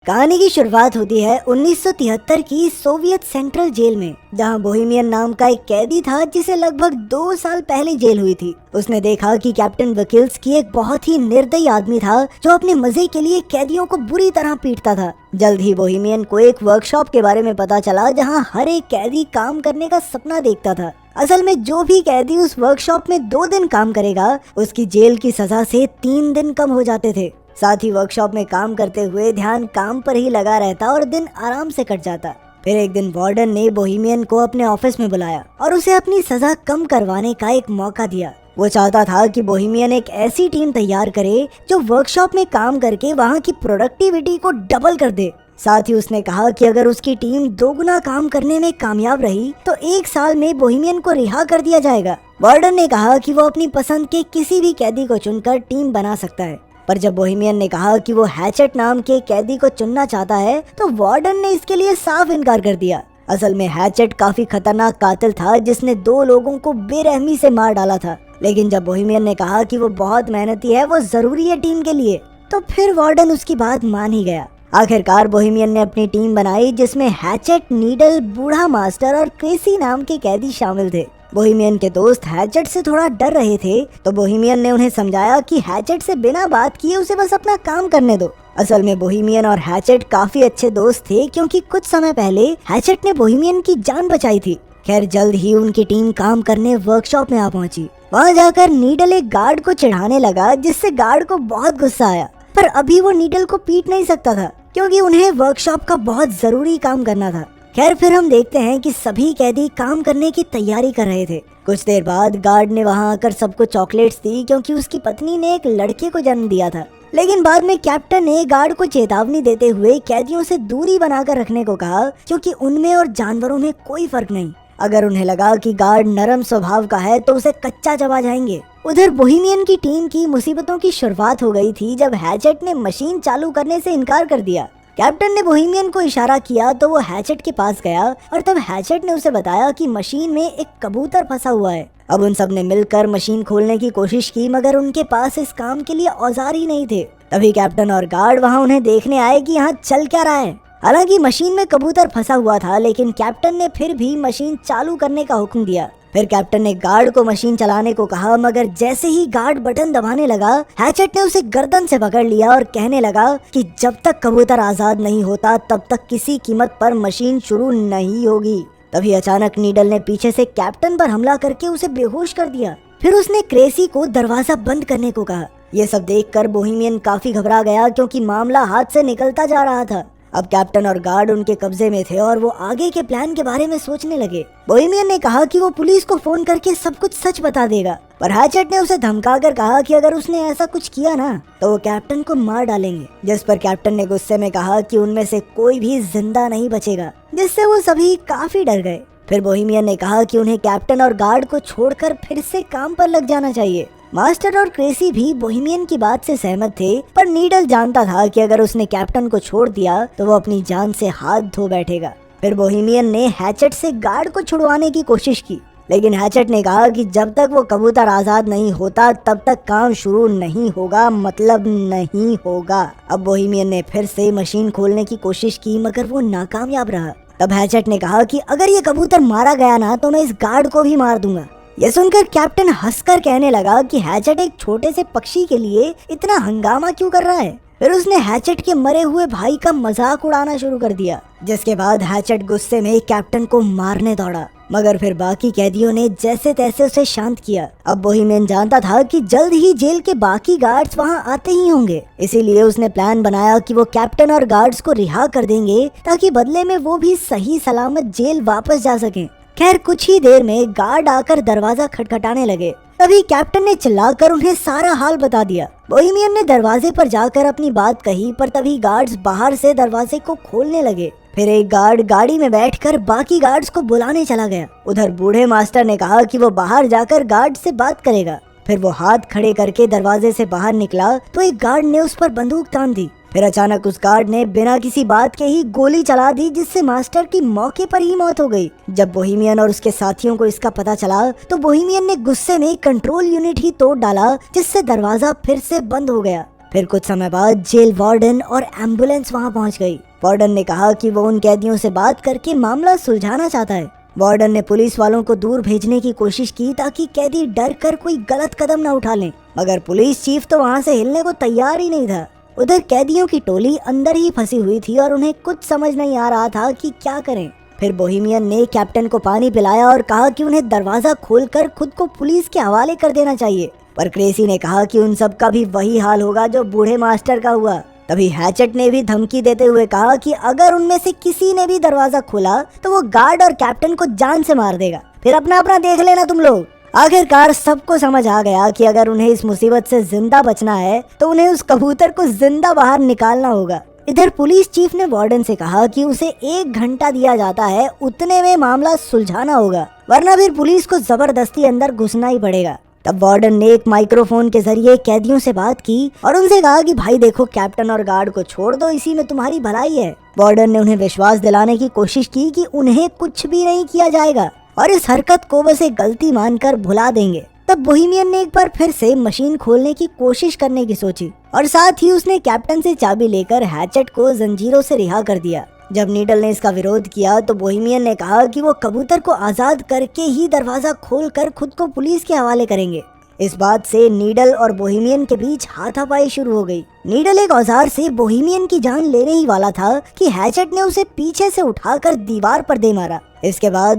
कहानी की शुरुआत होती है 1973 की सोवियत सेंट्रल जेल में, जहां बोहेमियन नाम का एक कैदी था जिसे लगभग 2 साल पहले जेल हुई थी। उसने देखा कि कैप्टन वकील्स्की एक बहुत ही निर्दयी आदमी था जो अपने मजे के लिए कैदियों को बुरी तरह पीटता था। जल्द ही बोहेमियन को एक वर्कशॉप के बारे में पता चला जहां हर एक कैदी काम करने का सपना देखता था। असल में जो भी कैदी उस वर्कशॉप में 2 दिन काम करेगा उसकी जेल की सजा से 3 दिन कम हो जाते थे। साथ ही वर्कशॉप में काम करते हुए ध्यान काम पर ही लगा रहता और दिन आराम से कट जाता। फिर एक दिन वार्डन ने बोहेमियन को अपने ऑफिस में बुलाया और उसे अपनी सजा कम करवाने का एक मौका दिया। वो चाहता था कि बोहेमियन एक ऐसी टीम तैयार करे जो वर्कशॉप में काम करके वहाँ की प्रोडक्टिविटी को डबल कर दे। साथ ही उसने कहा कि अगर उसकी टीम 2 गुना काम करने में कामयाब रही तो 1 साल में बोहेमियन को रिहा कर दिया जाएगा। वार्डन ने कहा कि वो अपनी पसंद के किसी भी कैदी को चुनकर टीम बना सकता है, पर जब बोहेमियन ने कहा कि वो हैचेट नाम के कैदी को चुनना चाहता है तो वार्डन ने इसके लिए साफ इनकार कर दिया। असल में हैचेट काफी खतरनाक कातिल था जिसने 2 लोगों को बेरहमी से मार डाला था। लेकिन जब बोहेमियन ने कहा कि वो बहुत मेहनती है, वो जरूरी है टीम के लिए, तो फिर वार्डन उसकी बात मान ही गया। आखिरकार बोहेमियन ने अपनी टीम बनाई जिसमें हैचेट, नीडल, बूढ़ा मास्टर और क्रेसी नाम के कैदी शामिल थे। बोहेमियन के दोस्त हैचेट से थोड़ा डर रहे थे तो बोहेमियन ने उन्हें समझाया कि हैचेट से बिना बात किए उसे बस अपना काम करने दो। असल में बोहेमियन और हैचेट काफी अच्छे दोस्त थे क्योंकि कुछ समय पहले हैचेट ने बोहेमियन की जान बचाई थी। खैर जल्द ही उनकी टीम काम करने वर्कशॉप में आ पहुंची। वहां जाकर नीडल एक गार्ड को चिढ़ाने लगा जिससे गार्ड को बहुत गुस्सा आया, पर अभी वो नीडल को पीट नहीं सकता था क्योंकि उन्हें वर्कशॉप का बहुत जरूरी काम करना था। खैर फिर हम देखते हैं कि सभी कैदी काम करने की तैयारी कर रहे थे। कुछ देर बाद गार्ड ने वहां आकर सबको चॉकलेट्स दी क्योंकि उसकी पत्नी ने एक लड़के को जन्म दिया था। लेकिन बाद में कैप्टन ने गार्ड को चेतावनी देते हुए कैदियों से दूरी बनाकर रखने को कहा क्योंकि उनमें और जानवरों में कोई फर्क नहीं। अगर उन्हें लगा कि गार्ड नरम स्वभाव का है तो उसे कच्चा चबा जाएंगे। उधर बोहेमियन की टीम की मुसीबतों की शुरुआत हो गई थी जब हैचेट ने मशीन चालू करने से इनकार कर दिया। कैप्टन ने बोहेमियन को इशारा किया तो वो हैचेट के पास गया और तब हैचेट ने उसे बताया कि मशीन में एक कबूतर फंसा हुआ है। अब उन सब ने मिलकर मशीन खोलने की कोशिश की मगर उनके पास इस काम के लिए औजार ही नहीं थे। तभी कैप्टन और गार्ड वहां उन्हें देखने आए कि यहाँ चल क्या रहा है। हालांकि मशीन में कबूतर फंसा हुआ था लेकिन कैप्टन ने फिर भी मशीन चालू करने का हुक्म दिया। फिर कैप्टन ने गार्ड को मशीन चलाने को कहा मगर जैसे ही गार्ड बटन दबाने लगा हैचेट ने उसे गर्दन से पकड़ लिया और कहने लगा कि जब तक कबूतर आजाद नहीं होता तब तक किसी कीमत पर मशीन शुरू नहीं होगी। तभी अचानक नीडल ने पीछे से कैप्टन पर हमला करके उसे बेहोश कर दिया। फिर उसने क्रेसी को दरवाजा बंद करने को कहा। ये सब देखकर बोहेमियन काफी घबरा गया क्योंकि मामला हाथ से निकलता जा रहा था। अब कैप्टन और गार्ड उनके कब्जे में थे और वो आगे के प्लान के बारे में सोचने लगे। बोहेमियन ने कहा कि वो पुलिस को फोन करके सब कुछ सच बता देगा, पर हैचेट ने उसे धमकाकर कहा कि अगर उसने ऐसा कुछ किया ना तो वो कैप्टन को मार डालेंगे। जिस पर कैप्टन ने गुस्से में कहा कि उनमें से कोई भी जिंदा नहीं बचेगा, जिससे वो सभी काफी डर गए। फिर बोहेमियन ने कहा कि उन्हें कैप्टन और गार्ड को छोड़कर फिर से काम पर लग जाना चाहिए। मास्टर और क्रेसी भी बोहेमियन की बात से सहमत थे, पर नीडल जानता था कि अगर उसने कैप्टन को छोड़ दिया तो वो अपनी जान से हाथ धो बैठेगा। फिर बोहेमियन ने हैचेट से गार्ड को छुड़वाने की कोशिश की, लेकिन हैचेट ने कहा कि जब तक वो कबूतर आजाद नहीं होता तब तक काम शुरू नहीं होगा, मतलब नहीं होगा। अब बोहेमियन ने फिर से मशीन खोलने की कोशिश की मगर वो नाकामयाब रहा। तब हैचेट ने कहा कि अगर ये कबूतर मारा गया ना तो मैं इस गार्ड को भी मार दूंगा। ये सुनकर कैप्टन हंसकर कहने लगा कि हैचेट एक छोटे से पक्षी के लिए इतना हंगामा क्यों कर रहा है। फिर उसने हैचेट के मरे हुए भाई का मजाक उड़ाना शुरू कर दिया, जिसके बाद हैचेट गुस्से में कैप्टन को मारने दौड़ा, मगर फिर बाकी कैदियों ने जैसे तैसे उसे शांत किया। अब बोहेमियन जानता था कि जल्द ही जेल के बाकी गार्ड्स वहां आते ही होंगे, इसीलिए उसने प्लान बनाया कि वो कैप्टन और गार्ड्स को रिहा कर देंगे ताकि बदले में वो भी सही सलामत जेल वापस जा सकें। खैर कुछ ही देर में गार्ड आकर दरवाजा खटखटाने लगे। तभी कैप्टन ने चिल्लाकर उन्हें सारा हाल बता दिया। बोहेमियन ने दरवाजे पर जाकर अपनी बात कही, पर तभी गार्ड्स बाहर से दरवाजे को खोलने लगे। फिर एक गार्ड गाड़ी में बैठकर बाकी गार्ड्स को बुलाने चला गया। उधर बूढ़े मास्टर ने कहा कि वो बाहर जाकर गार्ड से बात करेगा। फिर वो हाथ खड़े करके दरवाजे से बाहर निकला तो एक गार्ड ने उस पर बंदूक तान दी। फिर अचानक उस गार्ड ने बिना किसी बात के ही गोली चला दी, जिससे मास्टर की मौके पर ही मौत हो गई। जब बोहेमियन और उसके साथियों को इसका पता चला तो बोहेमियन ने गुस्से में कंट्रोल यूनिट ही तोड़ डाला, जिससे दरवाजा फिर से बंद हो गया। फिर कुछ समय बाद जेल वार्डन और एम्बुलेंस वहां पहुंच गई। वार्डन ने कहा कि वो उन कैदियों से बात करके मामला सुलझाना चाहता है। वार्डन ने पुलिस वालों को दूर भेजने की कोशिश की ताकि कैदी डर कर कोई गलत कदम न उठा लें, मगर पुलिस चीफ तो वहां से हिलने को तैयार ही नहीं था। उधर कैदियों की टोली अंदर ही फंसी हुई थी और उन्हें कुछ समझ नहीं आ रहा था कि क्या करें। फिर बोहेमियन ने कैप्टन को पानी पिलाया और कहा कि उन्हें दरवाजा खोलकर खुद को पुलिस के हवाले कर देना चाहिए, पर क्रेसी ने कहा कि उन सब का भी वही हाल होगा जो बूढ़े मास्टर का हुआ। तभी हैचेट ने भी धमकी देते हुए कहा कि अगर उनमें से किसी ने भी दरवाजा खोला तो वो गार्ड और कैप्टन को जान से मार देगा, फिर अपना अपना देख लेना तुम लोग। आखिरकार सबको समझ आ गया कि अगर उन्हें इस मुसीबत से जिंदा बचना है तो उन्हें उस कबूतर को जिंदा बाहर निकालना होगा। इधर पुलिस चीफ ने वार्डन से कहा कि उसे 1 घंटा दिया जाता है, उतने में मामला सुलझाना होगा, वरना फिर पुलिस को जबरदस्ती अंदर घुसना ही पड़ेगा। तब वार्डन ने एक माइक्रोफोन के जरिए कैदियों से बात की और उनसे कहा कि भाई देखो, कैप्टन और गार्ड को छोड़ दो, इसी में तुम्हारी भलाई है। वार्डन ने उन्हें विश्वास दिलाने की कोशिश की कि उन्हें कुछ भी नहीं किया जाएगा और इस हरकत को बस एक गलती मानकर भुला देंगे। तब बोहेमियन ने एक बार फिर से मशीन खोलने की कोशिश करने की सोची और साथ ही उसने कैप्टन से चाबी लेकर हैचेट को जंजीरों से रिहा कर दिया। जब नीडल ने इसका विरोध किया तो बोहेमियन ने कहा कि वो कबूतर को आजाद करके ही दरवाजा खोलकर खुद को पुलिस के हवाले करेंगे। इस बात से नीडल और बोहेमियन के बीच हाथापाई शुरू हो गई। नीडल एक औजार से बोहेमियन की जान लेने ही वाला था कि हैचेट ने उसे पीछे से उठाकर दीवार पर दे मारा। इसके बाद